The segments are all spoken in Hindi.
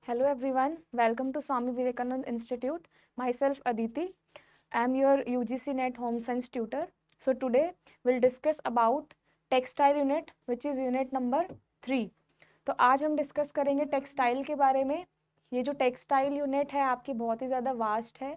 Hello everyone, welcome to Swami Vivekananda Institute. Myself Aditi, I am your UGC NET Home Science tutor. So today we'll discuss about textile unit which is unit number 3. तो आज हम डिस्कस करेंगे टेक्सटाइल के बारे में। ये जो टेक्सटाइल यूनिट है आपकी बहुत ही ज़्यादा वास्ट है,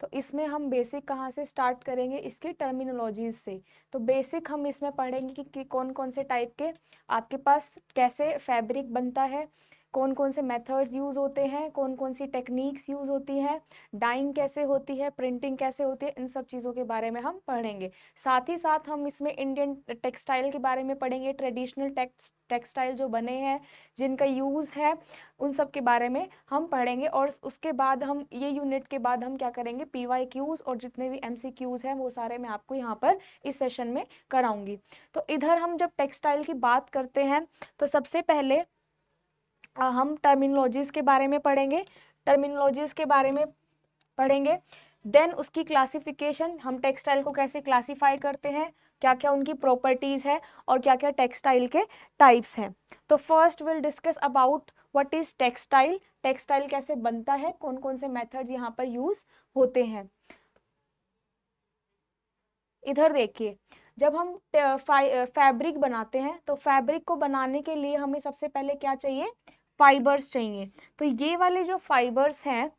तो इसमें हम बेसिक कहाँ से स्टार्ट करेंगे, इसकी टर्मिनोलॉजीज से। तो बेसिक हम इसमें पढ़ेंगे कि कौन कौन से टाइप के आपके पास कैसे फैब्रिक बनता है, कौन कौन से मेथड्स यूज़ होते हैं, कौन कौन सी टेक्निक्स यूज़ होती हैं, डाइंग कैसे होती है, प्रिंटिंग कैसे होती है, इन सब चीज़ों के बारे में हम पढ़ेंगे। साथ ही साथ हम इसमें इंडियन टेक्सटाइल के बारे में पढ़ेंगे, ट्रेडिशनल टेक्सटाइल जो बने हैं जिनका यूज़ है उन सब के बारे में हम पढ़ेंगे। और उसके बाद हम ये यूनिट के बाद हम क्या करेंगे, PYQs और जितने भी MCQs हैं वो सारे मैं आपको यहाँ पर इस सेशन में कराऊंगी। तो इधर हम जब टेक्सटाइल की बात करते हैं तो सबसे पहले हम टर्मिनोलॉजीज के बारे में पढ़ेंगे, टर्मिनोलॉजीज के बारे में पढ़ेंगे। देन उसकी क्लासिफिकेशन, हम टेक्सटाइल को कैसे क्लासिफाई करते हैं, क्या क्या उनकी प्रॉपर्टीज है और क्या क्या टेक्सटाइल के टाइप्स हैं। तो first will discuss about what is textile, textile कैसे बनता है, कौन कौन से मेथड्स यहाँ पर यूज होते हैं। इधर देखिए, जब हम फैब्रिक बनाते हैं तो फैब्रिक को बनाने के लिए हमें सबसे पहले क्या चाहिए, फाइबर्स चाहिए। तो ये वाले जो फाइबर्स हैं,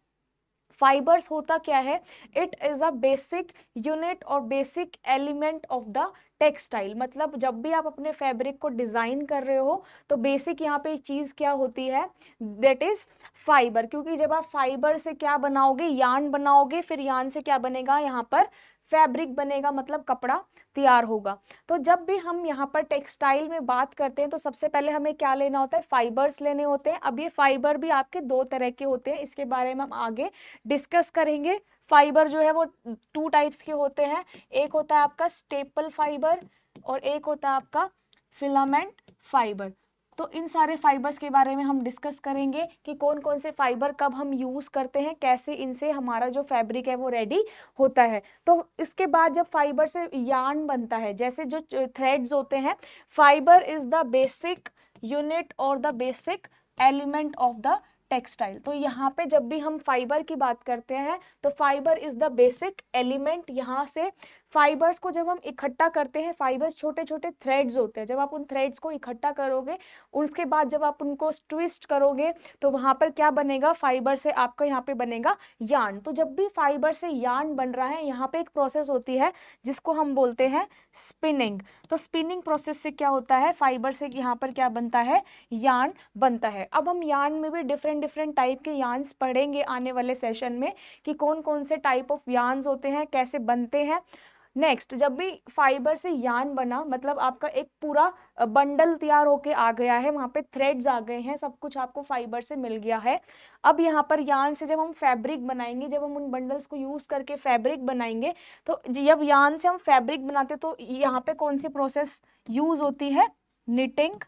फाइबर्स होता क्या है, it is a basic unit और basic element of the textile. मतलब जब भी आप अपने फैब्रिक को डिजाइन कर रहे हो तो बेसिक यहाँ पे चीज क्या होती है, दैट इज फाइबर। क्योंकि जब आप फाइबर से क्या बनाओगे, यार्न बनाओगे, फिर यार्न से क्या बनेगा, यहाँ पर फैब्रिक बनेगा, मतलब कपड़ा तैयार होगा। तो जब भी हम यहाँ पर टेक्सटाइल में बात करते हैं तो सबसे पहले हमें क्या लेना होता है, फाइबर्स लेने होते हैं। अब ये फाइबर भी आपके दो तरह के होते हैं, इसके बारे में हम आगे डिस्कस करेंगे। फाइबर जो है वो टू टाइप्स के होते हैं, एक होता है आपका स्टेपल फाइबर और एक होता है आपका फिलामेंट फाइबर। तो इन सारे फाइबर्स के बारे में हम डिस्कस करेंगे कि कौन कौन से फाइबर कब हम यूज करते हैं, कैसे इनसे हमारा जो फैब्रिक है वो रेडी होता है। तो इसके बाद जब फाइबर से यार्न बनता है, जैसे जो थ्रेड्स होते हैं, fibre is the basic unit और the basic element of the textile. तो यहाँ पे जब भी हम फाइबर की बात करते हैं तो fibre is the basic element. यहाँ से फाइबर्स को जब हम इकट्ठा करते हैं, फाइबर्स छोटे छोटे थ्रेड्स होते हैं, जब आप उन थ्रेड्स को इकट्ठा करोगे, उसके बाद जब आप उनको ट्विस्ट करोगे तो वहां पर क्या बनेगा, फाइबर से आपका यहाँ पे बनेगा यार्न। तो जब भी फाइबर से यार्न बन रहा है, यहाँ पे एक प्रोसेस होती है जिसको हम बोलते हैं स्पिनिंग। तो स्पिनिंग प्रोसेस से क्या होता है, फाइबर से यहाँ पर क्या बनता है, यार्न बनता है। अब हम यार्न में भी डिफरेंट डिफरेंट टाइप के यार्न्स पढ़ेंगे आने वाले सेशन में कि कौन कौन से टाइप ऑफ यार्न्स होते हैं, कैसे बनते हैं। नेक्स्ट, जब भी फाइबर से यार्न बना, मतलब आपका एक पूरा बंडल तैयार होके आ गया है, वहां पे थ्रेड्स आ गए हैं, सब कुछ आपको फाइबर से मिल गया है। अब यहाँ पर यार्न से जब हम फैब्रिक बनाएंगे, जब हम उन बंडल्स को यूज करके फैब्रिक बनाएंगे, तो जब यार्न से हम फैब्रिक बनाते तो यहाँ पे कौन सी प्रोसेस यूज होती है, निटिंग,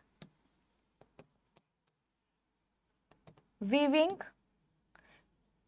वीविंग,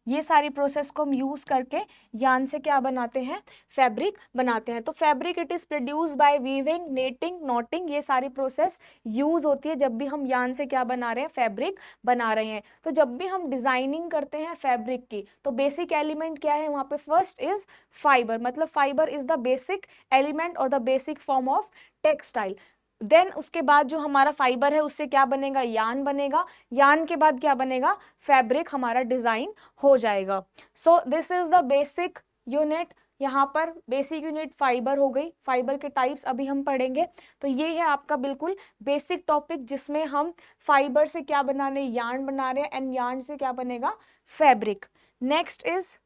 ये सारी प्रोसेस को हम यूज करके यार्न से क्या बनाते हैं, फैब्रिक बनाते हैं। तो fabric it is produce by weaving, netting, knotting, ये सारी प्रोसेस यूज होती है जब भी हम यार्न से क्या बना रहे हैं, फैब्रिक बना रहे हैं। तो जब भी हम डिजाइनिंग करते हैं फैब्रिक की, तो बेसिक एलिमेंट क्या है वहां पे, फर्स्ट इज फाइबर। मतलब fibre is the basic element और the basic form of textile. Then उसके बाद जो हमारा फाइबर है उससे क्या बनेगा, यार्न बनेगा। यार्न के बाद क्या बनेगा, फैब्रिक हमारा डिजाइन हो जाएगा। So this is the basic unit. यहाँ पर बेसिक यूनिट फाइबर हो गई, फाइबर के टाइप्स अभी हम पढ़ेंगे। तो ये है आपका बिल्कुल बेसिक टॉपिक जिसमें हम फाइबर से क्या बना रहे हैं, यार्न बना रहे हैं, एंड यार्न से क्या बनेगा, fabric. Next is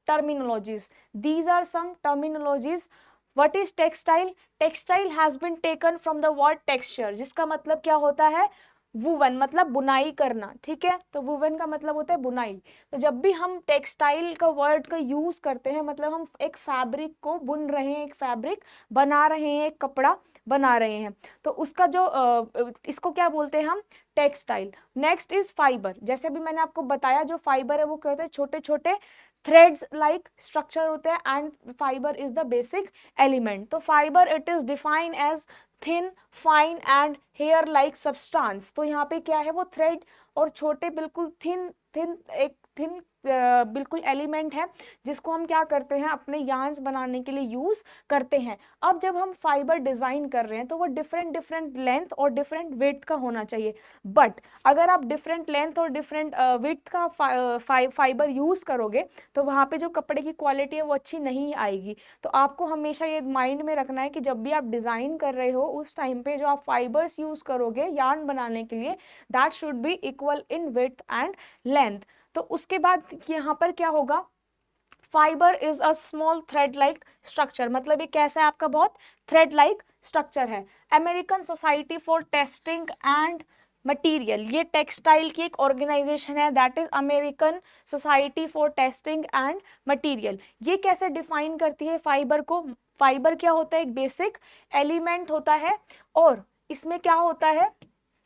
terminologies. These are some terminologies. What is textile? Textile has been taken from the word texture, जिसका मतलब क्या होता है, वुवन, मतलब बुनाई करना। ठीक है, तो वुवन का मतलब होता है बुनाई। तो जब भी हम टेक्सटाइल का वर्ड का यूज करते हैं, मतलब हम एक फैब्रिक को बुन रहे हैं, एक फैब्रिक बना रहे हैं, एक कपड़ा बना रहे हैं, तो उसका जो इसको क्या बोलते हैं हम, टेक्सटाइल। Next is fibre. जैसे भी मैंने आपको बताया, जो फाइबर है वो क्या होता है, छोटे छोटे थ्रेड्स लाइक स्ट्रक्चर होते हैं, and fibre is the basic element. तो fibre it is defined as thin, fine and hair like substance. तो यहाँ पे क्या है, वो थ्रेड और छोटे बिल्कुल थिन थिन एक थिन बिल्कुल एलिमेंट है जिसको हम क्या करते हैं अपने यार्न्स बनाने के लिए यूज करते हैं। अब जब हम फाइबर डिजाइन कर रहे हैं तो वो डिफरेंट डिफरेंट लेंथ और डिफरेंट विड्थ का होना चाहिए, बट अगर आप डिफरेंट लेंथ और डिफरेंट विड्थ का फाइबर यूज करोगे तो वहां पे जो कपड़े की क्वालिटी है वो अच्छी नहीं आएगी। तो आपको हमेशा ये माइंड में रखना है कि जब भी आप डिजाइन कर रहे हो उस टाइम पे जो आप फाइबर्स यूज करोगे यार्न बनाने के लिए that should be equal in width and length. तो उसके बाद यहाँ पर क्या होगा, fibre is a small thread like structure, मतलब ये कैसा है आपका बहुत थ्रेड लाइक स्ट्रक्चर है। American society for testing and material, ये टेक्सटाइल की एक ऑर्गेनाइजेशन है, that is American society for testing and material. ये कैसे डिफाइन करती है फाइबर को, फाइबर क्या होता है, एक बेसिक एलिमेंट होता है और इसमें क्या होता है,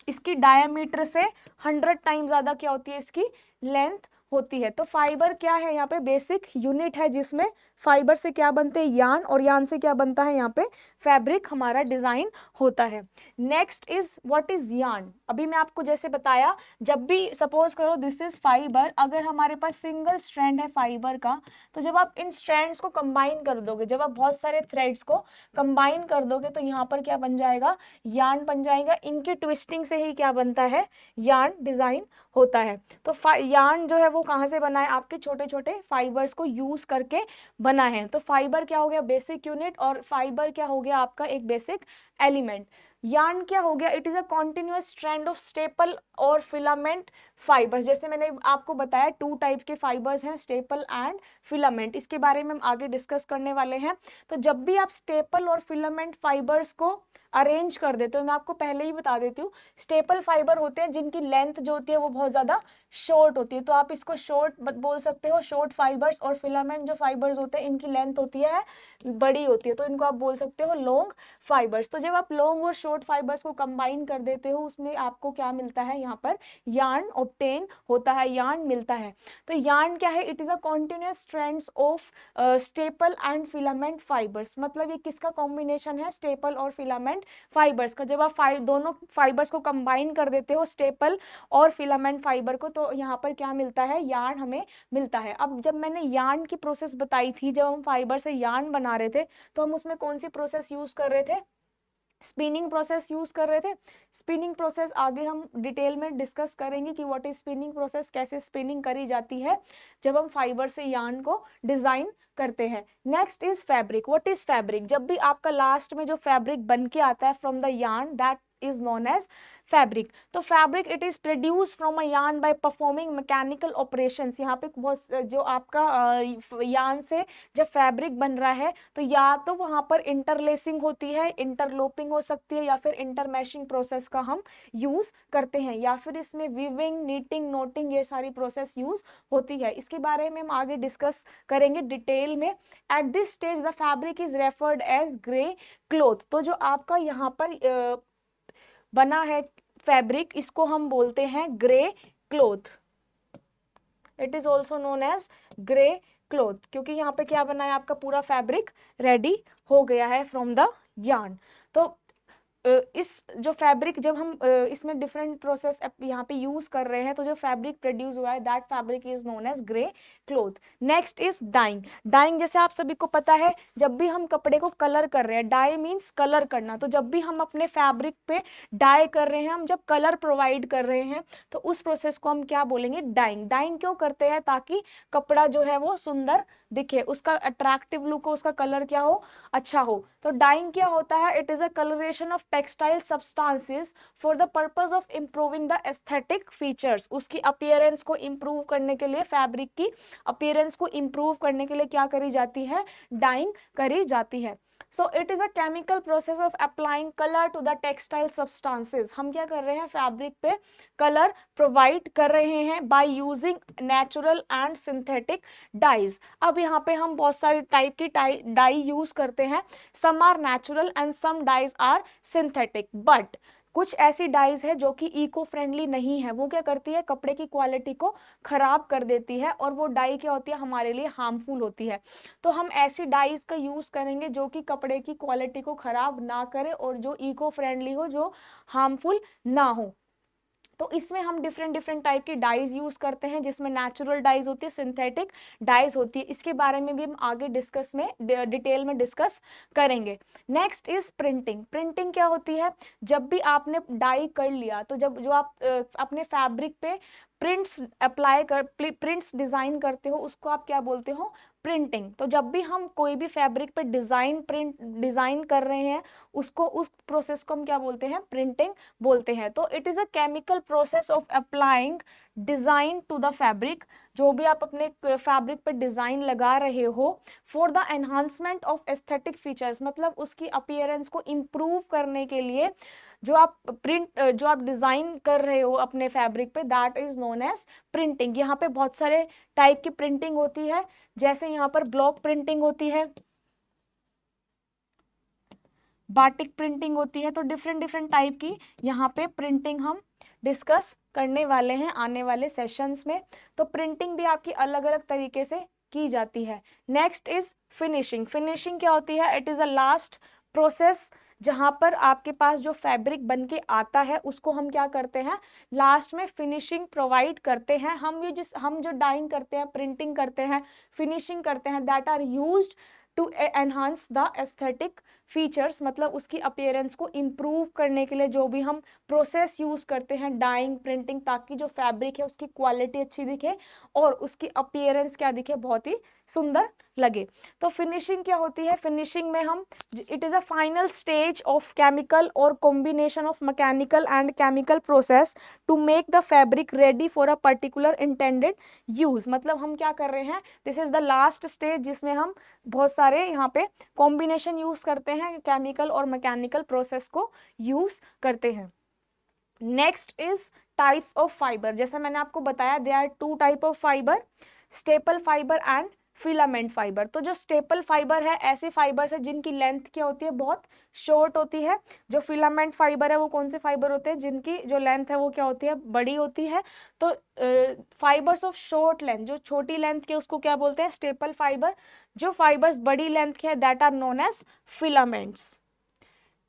इसकी डायमीटर से 100 टाइम ज्यादा क्या होती है, इसकी लेंथ होती है। तो फाइबर क्या है, यहाँ पे बेसिक यूनिट है जिसमें फाइबर से क्या बनते हैं, यार्न, और यार्न से क्या बनता है, यहाँ पे फैब्रिक हमारा डिजाइन होता है। Next is what is yarn. अभी मैं आपको जैसे बताया, जब भी सपोज करो दिस इज फाइबर, अगर हमारे पास सिंगल स्ट्रैंड है फाइबर का, तो जब आप इन स्ट्रैंड्स को कंबाइन कर दोगे, जब आप बहुत सारे थ्रेड्स को कंबाइन कर दोगे तो यहाँ पर क्या बन जाएगा, यार्न बन जाएगा। इनकी ट्विस्टिंग से ही क्या बनता है, यार्न डिजाइन होता है। तो यार्न जो है वो कहाँ से बना है, आपके छोटे छोटे फाइबर्स को यूज करके बना है। तो फाइबर क्या हो गया, बेसिक यूनिट, और फाइबर क्या हो गया आपका एक बेसिक एलिमेंट। यार्न क्या हो गया, it is a continuous strand of staple और फिलामेंट फाइबर्स। जैसे मैंने आपको बताया 2 टाइप के फाइबर्स हैं, स्टेपल एंड फिलामेंट, इसके बारे में हम आगे डिस्कस करने वाले हैं। तो जब भी आप स्टेपल और फिलामेंट फाइबर्स को अरेंज कर देते हो, मैं आपको पहले ही बता देती हूँ, स्टेपल फाइबर होते हैं जिनकी लेंथ जो होती है वो बहुत ज्यादा शॉर्ट होती है, तो आप इसको शॉर्ट बोल सकते हो, शॉर्ट फाइबर्स। और फिलामेंट जो फाइबर्स होते हैं इनकी लेंथ होती है बड़ी होती है, तो इनको आप बोल सकते हो लॉन्ग फाइबर्स। तो जब आप लॉन्ग और शॉर्ट फाइबर्स को कंबाइन कर देते हो उसमें आपको क्या मिलता है, यहाँ पर यार्न ऑब्टेन होता है, यार्न मिलता है। तो यार्न क्या है, it is a continuous strands of staple and filament fibres, मतलब ये किसका कॉम्बिनेशन है, स्टेपल और फिलामेंट फाइबर्स का। जब आप दोनों फाइबर्स को कंबाइन कर देते हो, स्टेपल और फिलामेंट फाइबर को, तो यहाँ पर क्या मिलता है, यार्न हमें मिलता है। अब जब मैंने यार्न की प्रोसेस बताई थी, जब हम फाइबर से यार्न बना रहे थे तो हम उसमें कौन सी प्रोसेस यूज कर रहे थे, स्पिनिंग प्रोसेस यूज कर रहे थे। स्पिनिंग प्रोसेस आगे हम डिटेल में डिस्कस करेंगे कि व्हाट इज स्पिनिंग प्रोसेस, कैसे स्पिनिंग करी जाती है जब हम फाइबर से यार्न को डिजाइन करते हैं। Next is fabric. What is fabric, जब भी आपका लास्ट में जो फैब्रिक बन के आता है from the yarn, that is known as fabric। तो fabric it is produced from a yarn by performing mechanical operations। यहाँ पे बहुत जो आपका यार्न से जब फैब्रिक बन रहा है तो या तो वहां पर इंटरलेसिंग होती है, इंटरलोपिंग हो सकती है, या फिर इंटरमैशिंग प्रोसेस का हम यूज करते हैं, या फिर इसमें वीविंग, नीटिंग, नोटिंग, ये सारी प्रोसेस यूज होती है। इसके बारे में हम आगे डिस्कस करेंगे डिटेल में। At this stage the fabric is referred as grey cloth. तो जो आपका यहाँ पर बना है फैब्रिक, इसको हम बोलते हैं grey cloth. It is also known as grey cloth, क्योंकि यहाँ पे क्या बना है, आपका पूरा फैब्रिक रेडी हो गया है फ्रॉम द यार्न। तो इस जो फैब्रिक जब हम इसमें डिफरेंट प्रोसेस यहाँ पे यूज कर रहे हैं, तो जो फैब्रिक प्रोड्यूस हुआ है that fabric is known as grey cloth. Next is dyeing. Dyeing जैसे आप सभी को पता है, जब भी हम कपड़े को कलर कर रहे हैं, डाई मीन्स कलर करना, तो जब भी हम अपने फैब्रिक पे डाई कर रहे हैं, हम जब कलर प्रोवाइड कर रहे हैं तो उस प्रोसेस को हम क्या बोलेंगे, डाइंग। डाइंग क्यों करते हैं, ताकि कपड़ा जो है वो सुंदर दिखे, उसका अट्रैक्टिव लुक हो, उसका कलर क्या हो, अच्छा हो। तो डाइंग क्या होता है, it is a colouration of textile substances for the purpose of improving the aesthetic features. उसकी अपीयरेंस को इंप्रूव करने के लिए, फैब्रिक की अपीयरेंस को इंप्रूव करने के लिए क्या करी जाती है, डाइंग करी जाती है। So it is a chemical process of applying color to the textile substances। हम क्या कर रहे हैं, फैब्रिक पे कलर प्रोवाइड कर रहे हैं by using natural and synthetic dyes। अब यहाँ पे हम बहुत सारी टाइप की डाई यूज करते हैं, some are natural and some dyes are synthetic, but कुछ ऐसी डाइज है जो कि इको फ्रेंडली नहीं है, वो क्या करती है, कपड़े की क्वालिटी को खराब कर देती है, और वो डाई क्या होती है, हमारे लिए हार्मफुल होती है। तो हम ऐसी डाइज का यूज करेंगे जो कि कपड़े की क्वालिटी को खराब ना करे और जो इको फ्रेंडली हो, जो हार्मफुल ना हो। तो इसमें हम डिफरेंट डिफरेंट टाइप की डाइज यूज करते हैं, जिसमें नेचुरल डाइज होती है, सिंथेटिक डाइज होती है। इसके बारे में भी हम आगे डिटेल में डिस्कस करेंगे। Next is printing. प्रिंटिंग क्या होती है? जब भी आपने डाई कर लिया तो जब जो आप अपने फैब्रिक पे प्रिंट्स डिजाइन करते हो उसको आप क्या बोलते हो? प्रिंटिंग। तो जब भी हम कोई भी फैब्रिक पे डिजाइन कर रहे हैं उस प्रोसेस को हम क्या बोलते हैं? प्रिंटिंग बोलते हैं। तो it is a chemical process of applying design to the fabric. जो भी आप अपने फैब्रिक पर डिजाइन लगा रहे हो for the enhancement of aesthetic features, मतलब उसकी अपीयरेंस को इम्प्रूव करने के लिए जो आप डिजाइन कर रहे हो अपने फैब्रिक पे, that is known as printing. यहाँ पे बहुत सारे टाइप की प्रिंटिंग होती है, जैसे यहाँ पर ब्लॉक प्रिंटिंग होती है, बाटिक प्रिंटिंग होती है। तो डिफरेंट डिफरेंट टाइप की यहाँ पे प्रिंटिंग हम डिस्कस करने वाले हैं आने वाले सेशंस में। तो प्रिंटिंग भी आपकी अलग अलग तरीके से की जाती है। Next is finishing. फिनिशिंग क्या होती है? It is a last process जहां पर आपके पास जो फैब्रिक बन के आता है उसको हम क्या करते हैं? लास्ट में फिनिशिंग प्रोवाइड करते हैं। हम जो डाइंग करते हैं, प्रिंटिंग करते हैं, फिनिशिंग करते हैं, that are used to enhance the aesthetic features, मतलब उसकी अपीयरेंस को इम्प्रूव करने के लिए जो भी हम प्रोसेस यूज करते हैं डाइंग, प्रिंटिंग, ताकि जो फैब्रिक है उसकी क्वालिटी अच्छी दिखे और उसकी अपीयरेंस क्या दिखे? बहुत ही सुंदर लगे। तो फिनिशिंग क्या होती है? फिनिशिंग में हम it is a final stage of chemical और combination of mechanical and chemical process to make the fabric ready for a particular intended use. मतलब हम क्या कर रहे हैं? This is the last stage जिसमें हम बहुत सारे यहाँ पे कॉम्बिनेशन यूज करते हैं, केमिकल और मैकेनिकल प्रोसेस को यूज करते हैं। Next is types of fibre. जैसे मैंने आपको बताया they are two type of fibre, staple fibre and filament fibre. तो जो स्टेपल फाइबर है ऐसे फाइबर्स है जिनकी लेंथ क्या होती है? बहुत शॉर्ट होती है। जो फिलामेंट फाइबर है वो कौन से फाइबर होते हैं? जिनकी जो लेंथ है वो क्या होती है? बड़ी होती है। तो फाइबर्स ऑफ शॉर्ट लेंथ, जो छोटी लेंथ के, उसको क्या बोलते हैं? Staple fibre. जो फाइबर्स बड़ी लेंथ के हैं that are known as filaments.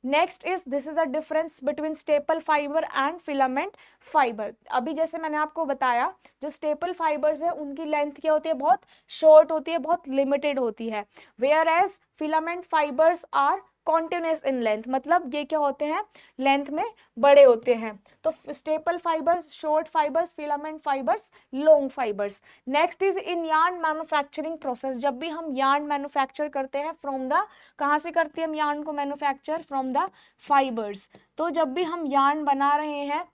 Next is this is a difference between staple fibre and filament fibre. अभी जैसे मैंने आपको बताया जो स्टेपल फाइबर्स है उनकी लेंथ क्या होती है? बहुत शॉर्ट होती है, बहुत लिमिटेड होती है। Whereas filament fibres are continuous in length, मतलब ये क्या होते हैं? लेंथ में बड़े होते हैं। तो staple fibres short fibres, filament fibres long fibres. Next is in yarn manufacturing process. जब भी हम यार्न मैन्युफैक्चर करते हैं फ्रॉम द, कहाँ से करते हैं हम यार्न को मैन्युफैक्चर? From the fibres. तो जब भी हम यार्न बना रहे हैं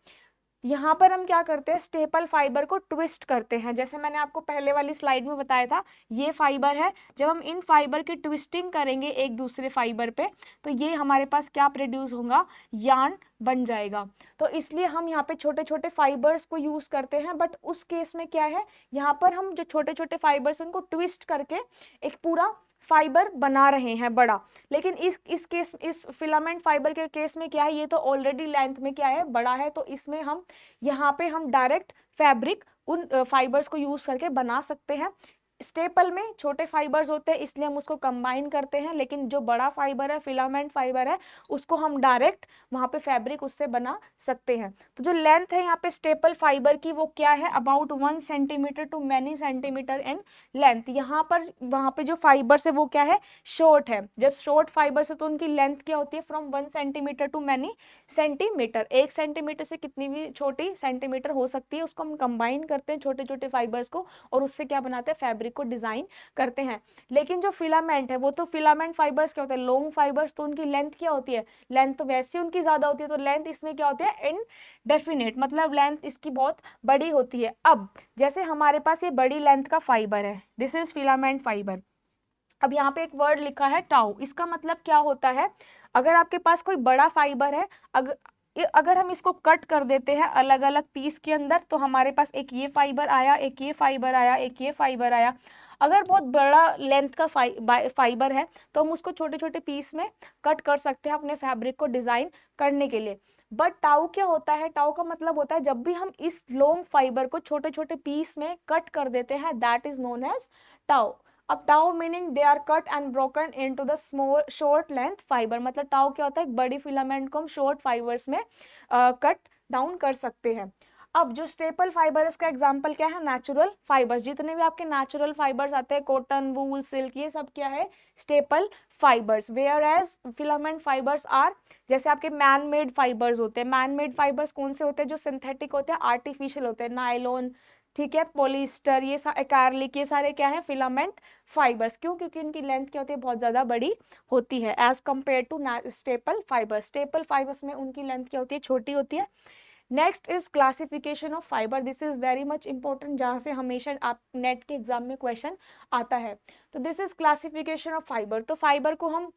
यहाँ पर हम क्या करते हैं? स्टेपल फाइबर को ट्विस्ट करते हैं। जैसे मैंने आपको पहले वाली स्लाइड में बताया था, ये फाइबर है, जब हम इन फाइबर की ट्विस्टिंग करेंगे एक दूसरे फाइबर पे तो ये हमारे पास क्या प्रोड्यूस होगा? यार्न बन जाएगा। तो इसलिए हम यहाँ पे छोटे छोटे फाइबर्स को यूज करते हैं। बट उस केस में क्या है, यहाँ पर हम जो छोटे छोटे फाइबर्स उनको ट्विस्ट करके एक पूरा फाइबर बना रहे हैं बड़ा। लेकिन इस फिलामेंट फाइबर के केस में क्या है? ये तो ऑलरेडी लेंथ में क्या है? बड़ा है। तो इसमें हम यहाँ पे हम डायरेक्ट फैब्रिक उन फाइबर्स को यूज करके बना सकते हैं। स्टेपल में छोटे फाइबर्स होते हैं इसलिए हम उसको कंबाइन करते हैं, लेकिन जो बड़ा फाइबर है, फिलामेंट फाइबर है, उसको हम डायरेक्ट वहां पे फैब्रिक उससे बना सकते हैं। तो जो लेंथ है यहाँ पे स्टेपल फाइबर की वो क्या है? About 1 centimetre to many centimetre in length. यहाँ पर वहां पे जो फाइबर्स है वो क्या है? शॉर्ट है। जब शॉर्ट फाइबर्स है तो उनकी लेंथ क्या होती है? From 1 centimetre to many centimetre. 1 centimetre से कितनी भी छोटी सेंटीमीटर हो सकती है, उसको हम कंबाइन करते हैं छोटे छोटे फाइबर्स को और उससे क्या बनाते हैं? फैब्रिक को डिजाइन करते हैं। लेकिन जो फिलामेंट है वो तो फिलामेंट फाइबर्स क्या होते हैं? Long fibres. तो उनकी लेंथ क्या होती है? लेंथ तो वैसे उनकी ज्यादा होती है। तो लेंथ इसमें क्या होती है? इनडेफिनेट, मतलब लेंथ इसकी बहुत बड़ी होती है। अब जैसे हमारे पास ये बड़ी लेंथ का फाइबर है, दिस इज फिलामेंट फाइबर। अब यहाँ पे एक वर्ड लिखा है टाउ। इसका मतलब क्या होता है? अगर आपके पास कोई बड़ा फाइबर है, अगर हम इसको कट कर देते हैं अलग अलग पीस के अंदर तो हमारे पास एक ये फाइबर आया, एक ये फाइबर आया, एक ये फाइबर आया। अगर बहुत बड़ा लेंथ का फाइबर है तो हम उसको छोटे छोटे पीस में कट कर सकते हैं अपने फैब्रिक को डिजाइन करने के लिए। बट टाउ क्या होता है? टाउ का मतलब होता है जब भी हम इस लॉन्ग फाइबर को छोटे छोटे पीस में कट कर देते हैं, that is known as tow. अब tow meaning they are cut and broken into the short length fibre. मतलब टाउ क्या होता है? एक बड़ी फिलामेंट को हम शॉर्ट फाइबर्स में कट डाउन कर सकते हैं। अब जो स्टेपल फाइबर, इसका एग्जांपल क्या है, नेचुरल फाइबर्स। जितने भी आपके नेचुरल फाइबर्स आते हैं, कॉटन, वूल, सिल्क, ये सब क्या है, staple fibres. Whereas filament fibres are, जैसे आपके मैन मेड फाइबर्स होते हैं। मैन मेड फाइबर्स कौन से होते हैं, जो सिंथेटिक होते हैं, आर्टिफिशियल होते हैं, नायलॉन, ठीक है, पॉलिस्टर, ये एक्रिलिक, ये सारे क्या है, फिलामेंट फाइबर्स। क्यों? क्योंकि इनकी लेंथ क्या होती है, बहुत ज्यादा बड़ी होती है as compare to staple fibres. Staple fibres में उनकी लेंथ क्या होती है, छोटी होती है। Next is classification of fibre. This is very much important, जहां से हमेशा आप नेट के एग्जाम में क्वेश्चन आता है। तो this is classification of fibre. तो फाइबर को हम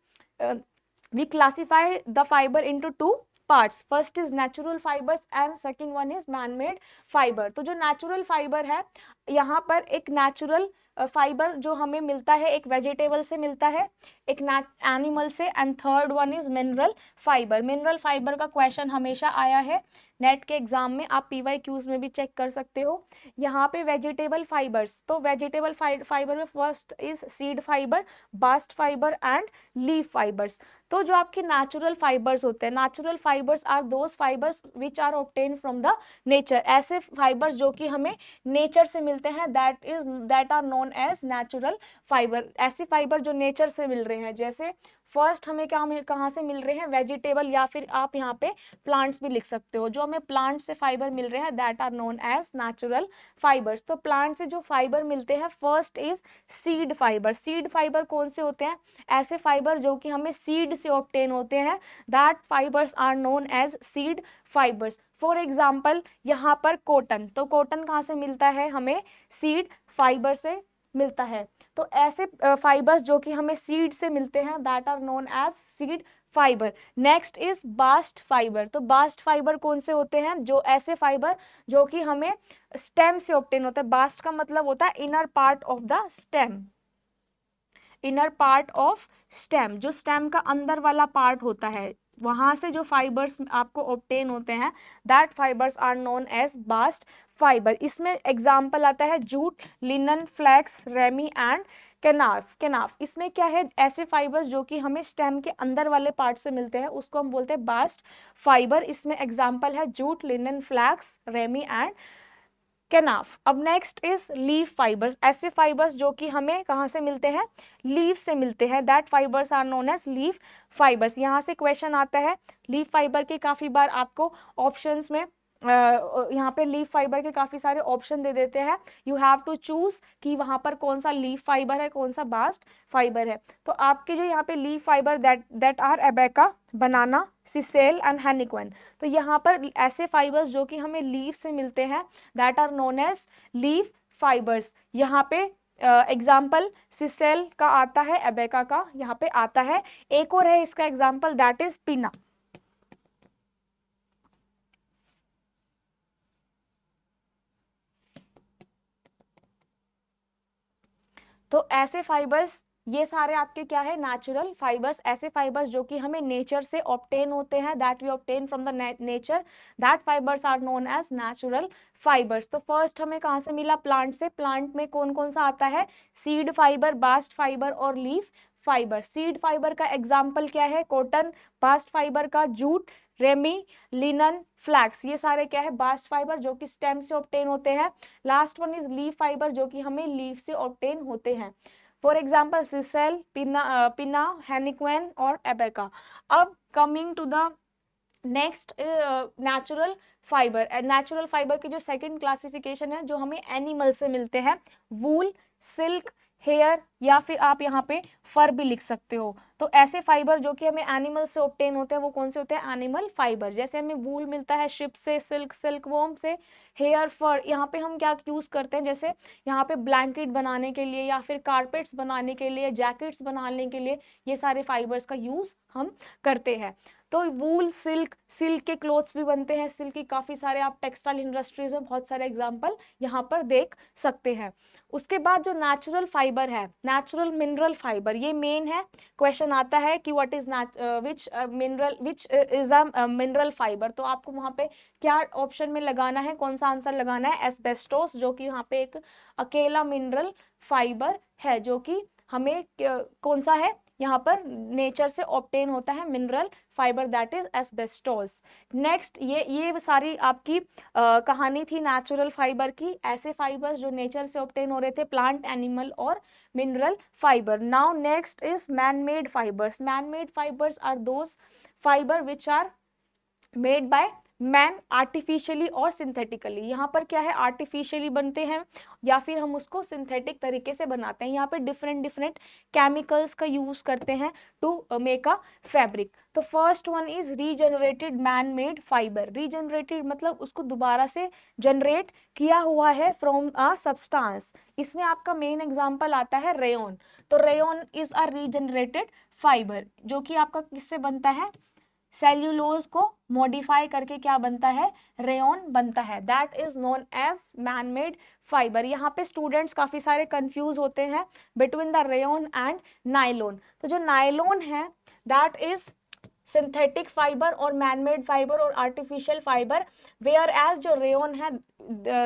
we classify the fiber into two parts. First is natural fibers and second one is man made fiber. तो जो natural fiber है, यहाँ पर एक natural फाइबर जो हमें मिलता है, एक वेजिटेबल से मिलता है, एक एनिमल से, and third one is mineral fibre. Mineral fibre का क्वेश्चन हमेशा आया है नेट के एग्जाम में, आप PYQs में भी चेक कर सकते हो। यहाँ पे वेजिटेबल फाइबर्स, तो वेजिटेबल फाइबर में first is seed fibre, bast fibre and leaf fibres. तो जो आपके नेचुरल फाइबर्स होते हैं, natural fibres are those fibres which are obtain from the nature. ऐसे फाइबर्स जो कि हमें नेचर से मिलते हैं, that are known as natural fibre. ऐसे फाइबर जो नेचर से मिल रहे हैं, जैसे फर्स्ट हमें कहाँ से मिल रहे हैं, वेजिटेबल, या फिर आप यहाँ पे प्लांट्स भी लिख सकते हो। जो हमें प्लांट से फाइबर मिल रहे हैं, that are known as natural fibres. तो प्लांट से जो फाइबर मिलते हैं, first is seed fibre. Seed fibre कौन से होते हैं, ऐसे फाइबर जो कि हमें सीड से ऑब्टेन होते हैं, that fibres are known as seed fibres. For example यहाँ पर कॉटन, तो कॉटन कहाँ से मिलता है, हमें सीड फाइबर से मिलता है। तो ऐसे फाइबर्स जो कि हमें सीड से मिलते हैं, that are known as seed fibre. Next is bast fibre. तो बास्ट फाइबर कौन से होते हैं, जो ऐसे फाइबर जो कि हमें स्टेम से ऑब्टेन होते हैं। बास्ट का मतलब होता है inner part of the stem, inner part of stem, जो स्टेम का अंदर वाला पार्ट होता है, वहां से जो फाइबर्स आपको ऑब्टेन होते हैं, that fibres are known as bast fibre. इसमें एग्जाम्पल आता है jute, linen, flax, ramie and kenaf. Kenaf इसमें क्या है, ऐसे फाइबर्स जो कि हमें स्टेम के अंदर वाले पार्ट से मिलते हैं, उसको हम बोलते हैं बास्ट फाइबर। इसमें एग्जाम्पल है jute, linen, flax, ramie and kenaf. अब नेक्स्ट इज लीफ फाइबर्स। ऐसे फाइबर्स जो कि हमें कहाँ से मिलते हैं, लीफ से मिलते हैं, that fibres are known as leaf fibres. यहाँ से क्वेश्चन आता है लीफ फाइबर के, काफी बार आपको ऑप्शंस में यहाँ पे लीफ फाइबर के काफी सारे ऑप्शन दे देते हैं, यू हैव टू चूज कि वहां पर कौन सा लीफ फाइबर है, कौन सा बास्ट फाइबर है। तो आपके जो यहाँ पे leaf fibre that are abaca, banana, sisal and henequen. तो यहाँ पर ऐसे फाइबर्स जो कि हमें लीफ से मिलते हैं, that are known as leaf fibres. यहाँ पे एग्जाम्पल सिसेल का आता है, एबेका का यहाँ पे आता है। एक और है इसका एग्जाम्पल, दैट इज पिना। तो ऐसे फाइबर्स, ये सारे आपके क्या है, नेचुरल फाइबर्स। ऐसे फाइबर्स जो कि हमें नेचर से ऑब्टेन होते हैं, that we obtain from the nature, that fibres are known as natural fibres. तो फर्स्ट हमें कहाँ से मिला, प्लांट से। प्लांट में कौन कौन सा आता है, सीड फाइबर, बास्ट फाइबर और लीफ फाइबर। सीड फाइबर का एग्जाम्पल क्या है, कॉटन, बास्ट फाइबर का जूट, रेमी, लिनन, फ्लैक्स, ये सारे क्या है, बास्ट फाइबर जो कि स्टेम से ऑब्टेन होते हैं। Last one is leaf fibre जो कि हमें लीफ से ऑब्टेन होते हैं। फॉर एग्जाम्पल सिसेल, पिना, हेनिक्वेन और एबेका। अब coming to the next natural fibre. Natural fibre की जो सेकंड क्लासिफिकेशन है, जो हमें एनिमल से मिलते हैं, वूल, सिल्क, हेयर, या फिर आप यहाँ पे फर भी लिख सकते हो। तो ऐसे फाइबर जो कि हमें एनिमल से ऑब्टेन होते हैं, वो कौन से होते हैं, एनिमल फाइबर। जैसे हमें वूल मिलता है शिप से, सिल्क सिल्कवॉर्म से, हेयर, फर। यहाँ पे हम क्या यूज करते हैं, जैसे यहाँ पे ब्लैंकेट बनाने के लिए या फिर कारपेट्स बनाने के लिए, जैकेट्स बनाने के लिए, ये सारे फाइबर्स का यूज हम करते हैं। तो वूल, सिल्क, सिल्क के क्लोथ्स भी बनते हैं, सिल्क की काफी सारे आप टेक्सटाइल इंडस्ट्रीज में बहुत सारे एग्जांपल यहाँ पर देख सकते हैं। उसके बाद जो नेचुरल फाइबर है, नेचुरल मिनरल फाइबर, ये मेन है। क्वेश्चन आता है कि what is which is a mineral fibre. तो आपको वहां पे क्या ऑप्शन में लगाना है, कौन सा आंसर लगाना है, एस्बेस्टोस, जो कि यहाँ पे एक अकेला मिनरल फाइबर है, जो कि हमें कौन सा है, यहाँ पर नेचर से ऑब्टेन होता है mineral fibre, that is asbestos. Next ये सारी आपकी कहानी थी नेचुरल फाइबर की, ऐसे फाइबर्स जो नेचर से ऑब्टेन हो रहे थे, प्लांट, एनिमल और mineral fibre. Now next is man made fibres. Man made fibres are those fibre which are made by man artificially और सिंथेटिकली। यहाँ पर क्या है, आर्टिफिशियली बनते हैं या फिर हम उसको सिंथेटिक तरीके से बनाते हैं। यहाँ पे डिफरेंट डिफरेंट केमिकल्स का यूज करते हैं टू मेक अ फैब्रिक। तो first one is regenerated man made fibre. Regenerated मतलब उसको दोबारा से जनरेट किया हुआ है फ्रॉम अ सब्सटेंस। इसमें आपका मेन एग्जांपल आता है रेयन। तो rayon is a regenerated fibre, जो कि आपका किससे बनता है, सेल्यूलोज को मॉडिफाई करके क्या बनता है, रेयन बनता है, that is known as man made fiber. यहाँ पे स्टूडेंट्स काफी सारे कंफ्यूज होते हैं between the rayon and nylon. तो जो नायलॉन है दैट इज सिंथेटिक फाइबर और मैनमेड फाइबर और आर्टिफिशियल फाइबर, वेयर एज जो रेयन है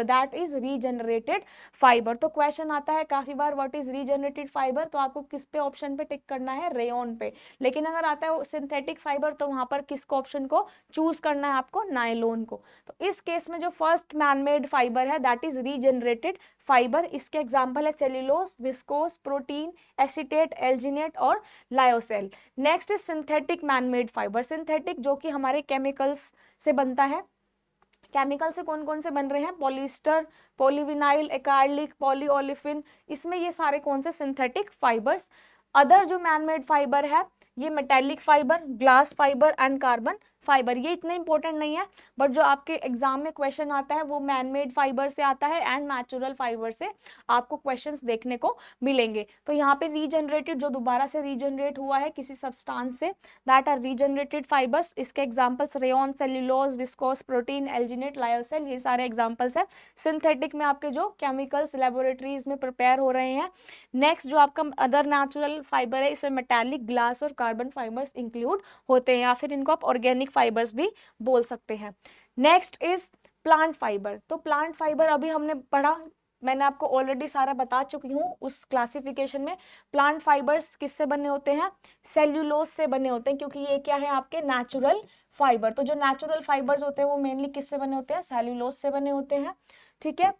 दैट इज रीजनरेटेड फाइबर। तो क्वेश्चन आता है काफी बार व्हाट इज रीजनरेटेड फाइबर, तो आपको किस पे ऑप्शन पे टिक करना है, रेयन पे। लेकिन अगर आता है सिंथेटिक फाइबर तो वहां पर किसको ऑप्शन को चूज करना है, आपको नायलॉन को। तो इस केस में जो फर्स्ट मैनमेड फाइबर है दैट इज रीजनरेटेड फाइबर। इसके एग्जाम्पल है cellulose, viscose, protein, acetate, alginate और lyocell. Next is synthetic man made fibre. Synthetic जो कि हमारे केमिकल्स से बनता है। केमिकल से कौन कौन से बन रहे हैं, पॉलिस्टर, पॉलीविनाइल, एक्राइलिक, पॉलीओलिफिन, इसमें ये सारे कौन से सिंथेटिक फाइबर्स। अदर जो मैनमेड फाइबर है ये metallic fibre, glass fibre and carbon fibre. ये इतने इंपॉर्टेंट नहीं है, बट जो आपके एग्जाम में क्वेश्चन आता है वो मैनमेड फाइबर से आता है एंड नेचुरल फाइबर से आपको क्वेश्चंस देखने को मिलेंगे। तो यहाँ पे रीजनरेटेड जो दोबारा से रीजनरेट हुआ है किसी सब्सटेंस से, दैट आर रीजनरेटेड फाइबर्स। इसके examples rayon, cellulose, viscose, protein, alginate, lyocell, ये सारे एग्जांपल्स है। सिंथेटिक में आपके जो केमिकल्स लेबोरेटरीज में प्रिपेयर हो रहे हैं। नेक्स्ट जो आपका अदर नेचुरल फाइबर है इसमें मेटालिक, ग्लास और कार्बन फाइबर्स इंक्लूड होते हैं, या फिर इनको आप ऑर्गेनिक फाइबर्स भी बोल सकते हैं। Next is plant fibre. तो प्लांट फाइबर अभी हमने पढ़ा, मैंने आपको ऑलरेडी सारा बता चुकी हूँ उस क्लासिफिकेशन में। प्लांट फाइबर्स किससे बने होते हैं, सेल्यूलोज से बने होते हैं, क्योंकि ये क्या है आपके नेचुरल फाइबर। तो जो नेचुरल फाइबर्स होते हैं वो मेनली किससे बने होते हैं, सेल्यूलोज से बने होते हैं। ठीक है,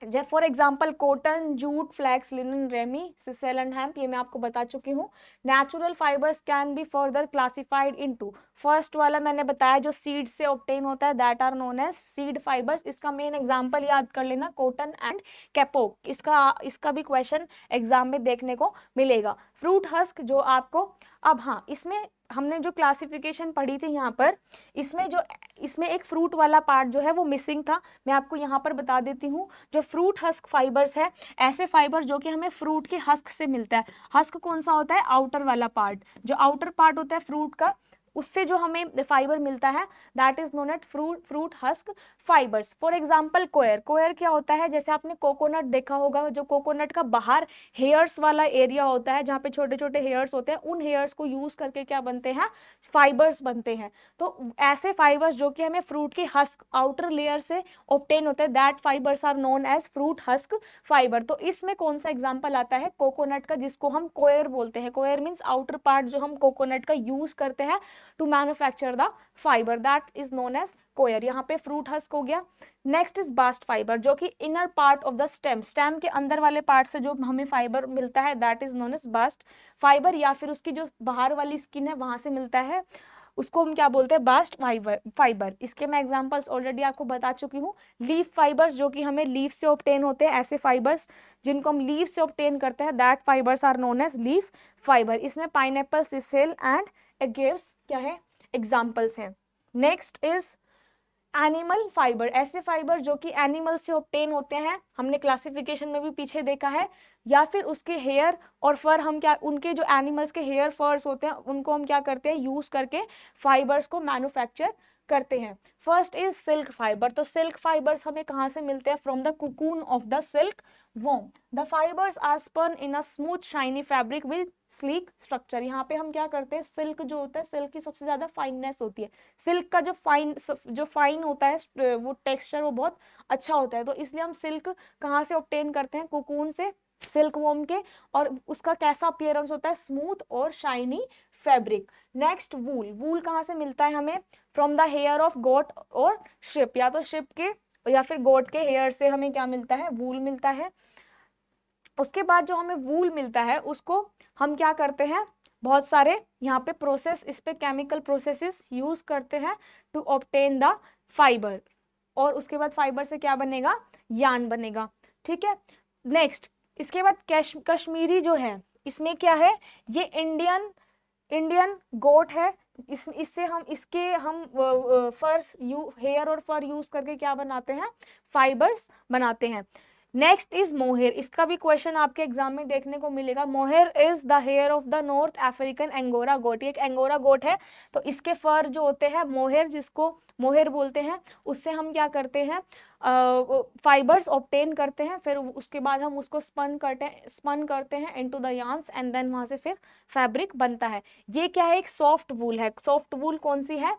जैसे for example cotton, jute, flax, linen, ramie, sisal and hemp, ये मैं आपको बता चुकी हूँ। Natural fibres can be further classified into, first वाला मैंने बताया जो सीड से ऑब्टेन होता है that are known as seed fibres. इसका मेन एग्जांपल याद कर लेना, कॉटन एंड कैपोक, इसका भी क्वेश्चन एग्जाम में देखने को मिलेगा। फ्रूट हस्क जो आपको, अब हाँ इसमें हमने जो क्लासिफिकेशन पढ़ी थी यहाँ पर, इसमें एक फ्रूट वाला पार्ट जो है वो मिसिंग था, मैं आपको यहाँ पर बता देती हूँ। जो फ्रूट हस्क फाइबर्स है, ऐसे फाइबर जो कि हमें फ्रूट के हस्क से मिलता है। हस्क कौन सा होता है, आउटर वाला पार्ट, जो आउटर पार्ट होता है फ्रूट का, उससे जो हमें फाइबर मिलता है that is known at fruit husk fibres. For example coir, coir क्या होता है, जैसे आपने कोकोनट देखा होगा, जो कोकोनट का बाहर हेयर्स वाला एरिया होता है जहाँ पे छोटे छोटे हेयर्स होते हैं, उन हेयर्स को यूज करके क्या बनते हैं, फाइबर्स बनते हैं। तो ऐसे फाइबर्स जो कि हमें फ्रूट की हस्क आउटर लेयर से ऑब्टेन होते हैं that fibres are known as fruit husk fiber. तो इसमें कौन सा एग्जांपल आता है, कोकोनट का, जिसको हम कोयर बोलते हैं। कोयर मीन्स आउटर पार्ट जो हम कोकोनट का यूज करते हैं to manufacture the fibre, that is known as coir. यहाँ पे फ्रूट हस्क हो गया। नेक्स्ट इज बास्ट फाइबर, जो कि inner part of the stem, stem के अंदर वाले पार्ट से जो हमें फाइबर मिलता है that is known as bast fiber, या फिर उसकी जो बाहर वाली स्किन है वहां से मिलता है, उसको हम क्या बोलते हैं, बास्ट फाइबर। इसके मैं एग्जांपल्स ऑलरेडी आपको बता चुकी हूँ। लीफ फाइबर्स जो कि हमें लीफ से ऑब्टेन होते हैं, ऐसे फाइबर्स जिनको हम लीफ से ऑब्टेन करते हैं that fibres are known as leaf fiber. इसमें पाइनएप्पल, सिसेल एंड एगेव्स क्या है, एग्जांपल्स हैं। नेक्स्ट इज एनिमल फाइबर, ऐसे फाइबर जो कि एनिमल से ऑब्टेन होते हैं, हमने क्लासिफिकेशन में भी पीछे देखा है, या फिर उसके हेयर और फर, हम क्या उनके जो एनिमल्स के हेयर फर्स होते हैं उनको हम क्या करते हैं, यूज करके फाइबर्स को मैन्युफैक्चर करते हैं। First is silk fiber. तो सिल्क फाइबर्स हमें कहाँ से मिलते हैं, from the cocoon of the silk worm. The fibers are spun in a smooth shiny fabric with sleek structure. यहाँ पे हम क्या करते हैं, सिल्क जो होता है, सिल्क की सबसे ज्यादा फाइननेस होती है, सिल्क का जो फाइन होता है वो टेक्सचर वो बहुत अच्छा होता है, तो इसलिए हम सिल्क कहाँ से ऑब्टेन करते हैं, कुकून से, सिल्क वॉर्म के, और उसका कैसा अपीयरेंस होता है, स्मूथ और shiny fabric. Next wool, wool कहाँ से मिलता है हमें, from the hair of goat और शिप, या तो शिप के या फिर गोट के हेयर से हमें क्या मिलता है, वूल मिलता है। उसके बाद जो हमें वूल मिलता है उसको हम क्या करते हैं, बहुत सारे यहाँ पे प्रोसेस, इस पे केमिकल प्रोसेसेस यूज करते हैं टू ऑब्टेन द फाइबर, और उसके बाद फाइबर से क्या बनेगा, यार्न बनेगा, ठीक है। नेक्स्ट इसके बाद कश्मीरी जो है, इसमें क्या है, ये इंडियन गोट है, इससे हम इसके हम हेयर और फर यूज करके क्या बनाते हैं, फाइबर्स बनाते हैं। नेक्स्ट इज मोहेर, इसका भी क्वेश्चन आपके एग्जाम में देखने को मिलेगा। Mohair is the hair of the north African angora goat, एक एंगोरा गोट है, तो इसके फर जो होते हैं मोहेर, जिसको मोहेर बोलते हैं, उससे हम क्या करते हैं, फाइबर्स ऑब्टेन करते हैं, फिर उसके बाद हम उसको स्पन करते हैं into the yarns, and then वहां से फिर फैब्रिक बनता है। ये क्या है, एक सॉफ्ट वूल है। सॉफ्ट वूल कौन सी है,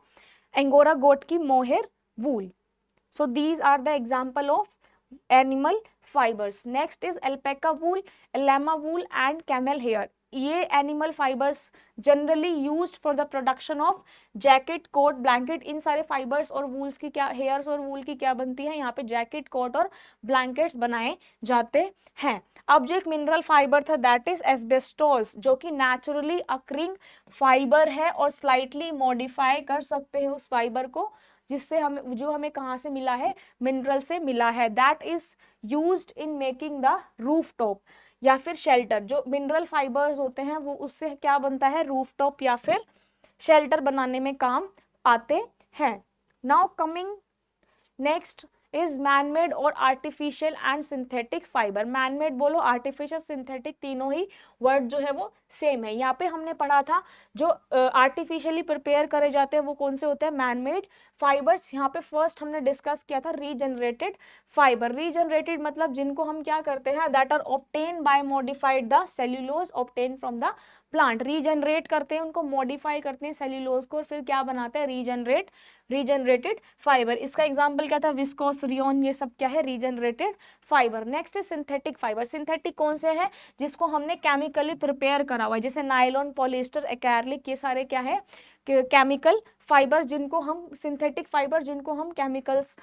एंगोरा गोट की mohair wool. So these are the example of animal fibres. Next is alpaca wool, llama wool and camel hair. ये animal fibres generally used for the production of jacket, coat, blanket. इन सारे फाइबर्स और वूल्स की क्या, हेयर्स और वूल की क्या बनती है, यहाँ पे जैकेट, कोट और ब्लैंकेट्स बनाए जाते हैं। अब जो एक मिनरल फाइबर था दैट इज एस्बेस्टोस, जो कि नेचुरली अक्रिंग फाइबर है और स्लाइटली मॉडिफाई कर सकते हैं उस फाइबर को, जिससे हमें, जो हमें कहाँ से मिला है, मिनरल से मिला है। That is used in making the roof top या फिर शेल्टर। जो मिनरल फाइबर्स होते हैं वो उससे क्या बनता है, रूफ टॉप या फिर शेल्टर बनाने में काम आते हैं। Now coming next is man made और artificial and synthetic fibre. Man made बोलो, आर्टिफिशियल, सिंथेटिक, तीनों ही वर्ड जो है वो सेम है। यहाँ पे हमने पढ़ा था जो आर्टिफिशियली प्रिपेयर करे जाते हैं वो कौन से होते हैं, मैनमेड फाइबर्स। यहाँ पे फर्स्ट हमने डिस्कस किया था रीजनरेटेड फाइबर। रीजनरेटेड मतलब जिनको हम क्या करते हैं, that are obtain by modified the cellulose obtain from the plant. Regenerate करते हैं, उनको मॉडिफाई करते हैं सेल्यूलोज को, और फिर क्या बनाते हैं, रीजनरेटेड फाइबर। इसका एग्जांपल क्या था, विस्कोस, रियोन, ये सब क्या है, regenerated fibre. Next is synthetic fibre. Synthetic कौन से है, जिसको हमने केमिकली प्रिपेयर करा हुआ है, जैसे नायलॉन, पॉलिएस्टर, एक्रेलिक, ये सारे क्या है, केमिकल फाइबर, जिनको हम सिंथेटिक फाइबर, जिनको हम केमिकल्स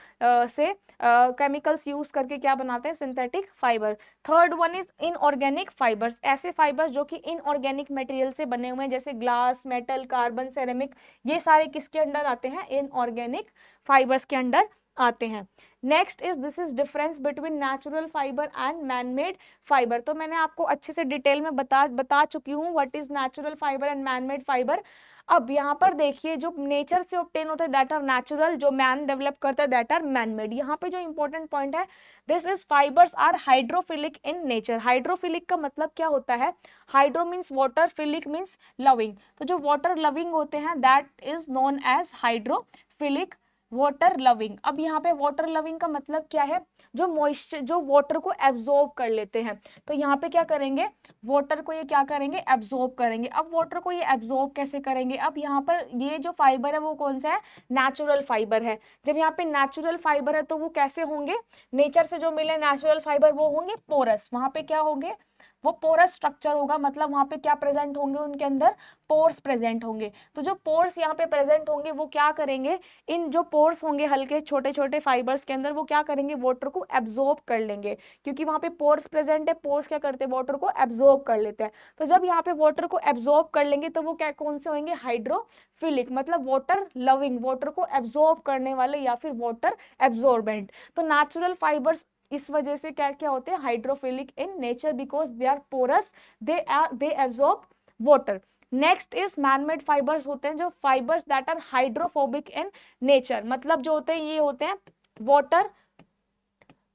यूज करके क्या बनाते हैं, synthetic fibre. Third one is inorganic fibres. ऐसे फाइबर्स जो कि इनऑर्गेनिक मटेरियल से बने हुए हैं, जैसे ग्लास, मेटल, कार्बन, सेरेमिक, ये सारे किसके अंडर आते हैं, इनऑर्गेनिक फाइबर्स के अंडर आते हैं। Next is this is difference between natural fibre and man made fibre. तो मैंने आपको अच्छे से डिटेल में बता चुकी हूँ what is natural fibre and man made fibre. अब यहाँ पर देखिए, जो नेचर से ऑब्टेन होता है दैट आर नेचुरल, जो मैन डेवलप करता है दैट आर मैनमेड। यहाँ पे जो इंपॉर्टेंट पॉइंट है, this is fibers are hydrophilic in nature. Hydrophilic का मतलब क्या होता है, hydro means water, philic means loving. तो जो वाटर लविंग होते हैं that is known as hydrophilic, water loving. अब यहाँ पे वाटर लविंग का मतलब क्या है, जो मॉइस्चर, जो वाटर को एब्जॉर्ब कर लेते हैं। तो यहाँ पे क्या करेंगे, वाटर को ये क्या करेंगे, एब्जॉर्ब करेंगे। अब वाटर को ये एब्जॉर्ब कैसे करेंगे, अब यहाँ पर ये जो फाइबर है वो कौन सा है, नेचुरल फाइबर है। जब यहाँ पे नेचुरल फाइबर है तो वो कैसे होंगे, नेचर से जो मिले नेचुरल फाइबर वो होंगे पोरस। वहां पे क्या होंगे, वो पोरस स्ट्रक्चर होगा, मतलब वहां पे क्या प्रेजेंट होंगे, उनके अंदर पोर्स प्रेजेंट होंगे। तो जो पोर्स यहाँ पे प्रेजेंट होंगे वो क्या करेंगे, इन जो पोर्स होंगे हल्के छोटे छोटे फाइबर्स के अंदर, वो क्या करेंगे, वाटर को एब्जॉर्ब कर लेंगे, क्योंकि वहां पे पोर्स प्रेजेंट है। पोर्स क्या करते हैं, वाटर को एब्जॉर्ब कर लेते हैं। तो जब यहाँ पे वाटर को एब्जॉर्ब कर लेंगे तो वो क्या, कौन से होंगे, हाइड्रोफिलिक, मतलब वाटर लविंग, वाटर को एब्जॉर्ब करने वाले या फिर वाटर एब्जॉर्बेंट। तो नेचुरल फाइबर्स इस वजह से क्या क्या होते हैं, hydrophilic in nature, because they are porous, they absorb water. Next is manmade fibers होते हैं जो fibers that are hydrophobic in nature, मतलब जो होते हैं ये होते हैं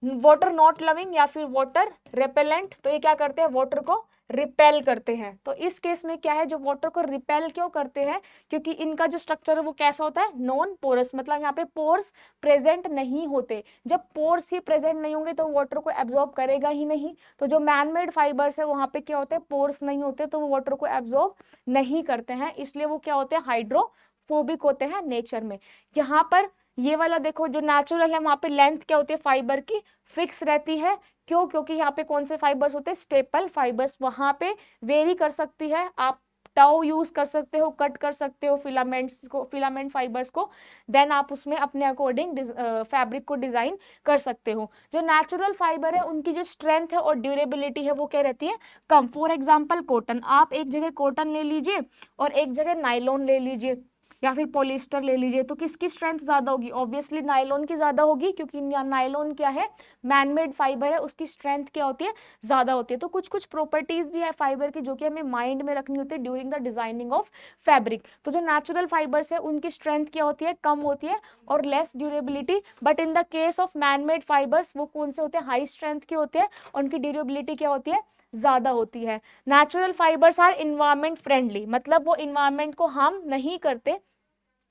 वाटर नॉट लविंग या फिर वाटर रेपेलेंट। तो ये क्या करते हैं, वाटर को रिपेल करते हैं। तो इस केस में क्या है, जो वाटर को रिपेल क्यों करते हैं, क्योंकि इनका जो स्ट्रक्चर है वो कैसा होता है, नॉन पोरस, मतलब यहाँ पे पोर्स प्रेजेंट नहीं होते। जब पोर्स ही प्रेजेंट नहीं होंगे तो वाटर को एब्जॉर्ब करेगा ही नहीं। तो जो मैनमेड फाइबर्स है वहां पे क्या होते हैं, पोर्स नहीं होते, तो वो वाटर को एब्जॉर्ब नहीं करते हैं, इसलिए वो क्या होते हैं, हाइड्रोफोबिक होते हैं नेचर में। यहाँ पर ये वाला देखो जो नेचुरल है वहां पे लेंथ क्या होती है फाइबर की, फिक्स रहती है। क्यों? क्योंकि यहाँ पे कौन से फाइबर्स होते हैं, स्टेपल फाइबर्स, वहां पे वेरी कर सकती है। आप टाउ यूज कर सकते हो, कट कर सकते हो फिलामेंट्स को, फिलामेंट फाइबर्स को, देन आप उसमें अपने अकॉर्डिंग फैब्रिक को डिजाइन कर सकते हो। जो नेचुरल फाइबर है उनकी जो स्ट्रेंथ है और ड्यूरेबिलिटी है वो क्या रहती है, कम। फॉर एग्जाम्पल कॉटन, आप एक जगह कॉटन ले लीजिए और एक जगह नायलॉन ले लीजिए या फिर पॉलिस्टर ले लीजिए, तो किसकी स्ट्रेंथ ज्यादा होगी? ऑब्वियसली नायलॉन की ज्यादा होगी, क्योंकि नायलॉन क्या है, मैनमेड फाइबर है, उसकी स्ट्रेंथ क्या होती है, ज्यादा होती है। तो कुछ कुछ प्रॉपर्टीज भी है फाइबर की जो कि हमें माइंड में रखनी होती है during the designing of fabric. तो जो नेचुरल फाइबर्स है उनकी स्ट्रेंथ क्या होती है, कम होती है और less durability. But in the case of manmade fibres वो कौन से होते हैं, हाई स्ट्रेंथ के होते हैं और उनकी ड्यूरेबिलिटी क्या होती है, ज्यादा होती है। Natural fibres are environment friendly, मतलब वो इन्वायरमेंट को हार्म नहीं करते।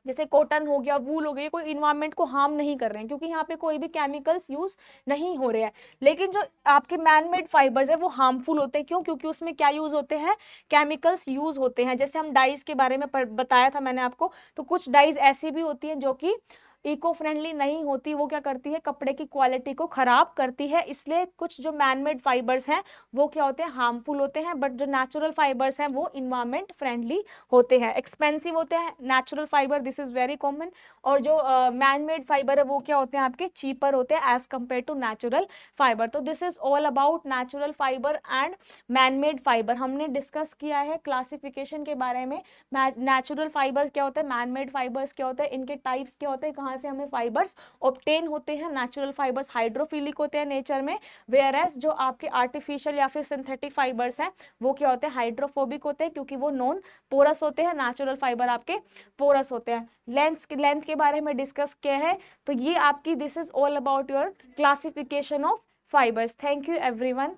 जैसे कॉटन हो गया, वूल हो गई, कोई इन्वायरमेंट को हार्म नहीं कर रहे हैं क्योंकि यहाँ पे कोई भी केमिकल्स यूज नहीं हो रहे हैं। लेकिन जो आपके मैनमेड फाइबर्स है वो हार्मफुल होते हैं। क्यों? क्योंकि उसमें क्या यूज होते हैं, केमिकल्स यूज होते हैं। जैसे हम डाइज के बारे में बताया था मैंने आपको, तो कुछ डाइज ऐसी भी होती हैं जो कि इको फ्रेंडली नहीं होती, वो क्या करती है, कपड़े की क्वालिटी को खराब करती है। इसलिए कुछ जो मैनमेड फाइबर्स हैं वो क्या होते हैं, हार्मफुल होते हैं। बट जो नेचुरल फाइबर्स हैं वो इन्वायरमेंट फ्रेंडली होते हैं। एक्सपेंसिव होते हैं natural fibre, this is very common. और जो मैनमेड फाइबर है वो क्या होते हैं, आपके चीपर होते हैं as compare to natural fibre. तो this is all about natural fibre and man made fibre. हमने डिस्कस किया है क्लासिफिकेशन के बारे में, नेचुरल फाइबर्स क्या होता है, मैनमेड फाइबर्स क्या होता है, इनके टाइप्स क्या होते हैं, कहाँ से हमें फाइबर्स ऑब्टेन होते हैं। नेचुरल फाइबर्स हाइड्रोफिलिक होते हैं नेचर में, वेयर एज जो आपके आर्टिफिशियल या फिर सिंथेटिक फाइबर्स हैं वो क्या होते हैं, हाइड्रोफोबिक होते हैं, क्योंकि वो नॉन पोरस होते हैं। नेचुरल फाइबर आपके पोरस होते हैं। लेंथ के बारे में डिस्कस किया है। तो ये आपकी, this is all about your classification of fibres. Thank you everyone.